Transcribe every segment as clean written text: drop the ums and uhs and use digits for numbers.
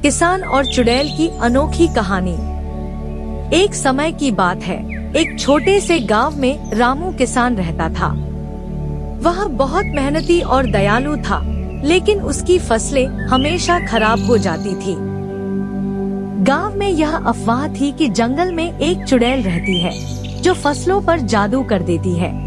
किसान और चुड़ैल की अनोखी कहानी। एक समय की बात है, एक छोटे से गांव में रामू किसान रहता था। वह बहुत मेहनती और दयालु था, लेकिन उसकी फसलें हमेशा खराब हो जाती थी। गांव में यह अफवाह थी कि जंगल में एक चुड़ैल रहती है जो फसलों पर जादू कर देती है।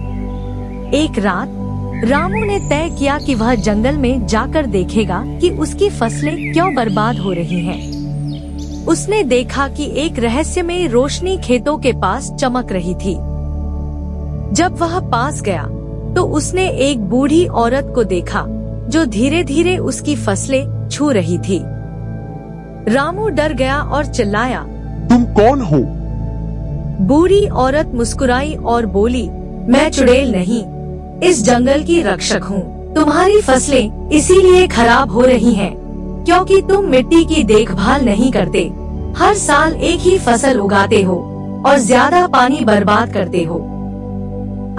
एक रात रामू ने तय किया कि वह जंगल में जाकर देखेगा कि उसकी फसलें क्यों बर्बाद हो रही हैं। उसने देखा कि एक रहस्यमयी रोशनी खेतों के पास चमक रही थी। जब वह पास गया तो उसने एक बूढ़ी औरत को देखा जो धीरे धीरे उसकी फसलें छू रही थी। रामू डर गया और चिल्लाया, तुम कौन हो? बूढ़ी औरत मुस्कुराई और बोली, मैं चुड़ैल नहीं, इस जंगल की रक्षक हूँ। तुम्हारी फसलें इसीलिए खराब हो रही हैं, क्योंकि तुम मिट्टी की देखभाल नहीं करते। हर साल एक ही फसल उगाते हो और ज्यादा पानी बर्बाद करते हो।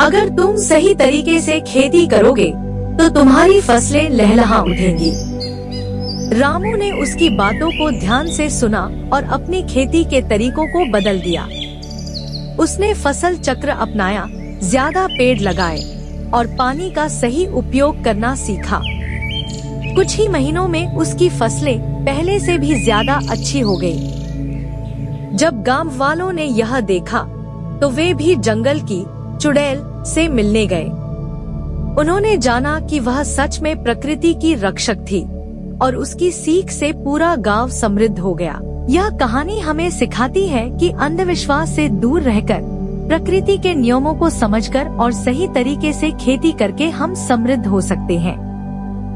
अगर तुम सही तरीके से खेती करोगे तो तुम्हारी फसलें लहलहा उठेंगी। रामू ने उसकी बातों को ध्यान से सुना और अपनी खेती के तरीकों को बदल दिया। उसने फसल चक्र अपनाया, ज्यादा पेड़ लगाए और पानी का सही उपयोग करना सीखा। कुछ ही महीनों में उसकी फसलें पहले से भी ज्यादा अच्छी हो गई। जब गांव वालों ने यह देखा तो वे भी जंगल की चुड़ैल से मिलने गए। उन्होंने जाना कि वह सच में प्रकृति की रक्षक थी और उसकी सीख से पूरा गांव समृद्ध हो गया। यह कहानी हमें सिखाती है कि अंधविश्वास से दूर रहकर प्रकृति के नियमों को समझकर और सही तरीके से खेती करके हम समृद्ध हो सकते हैं।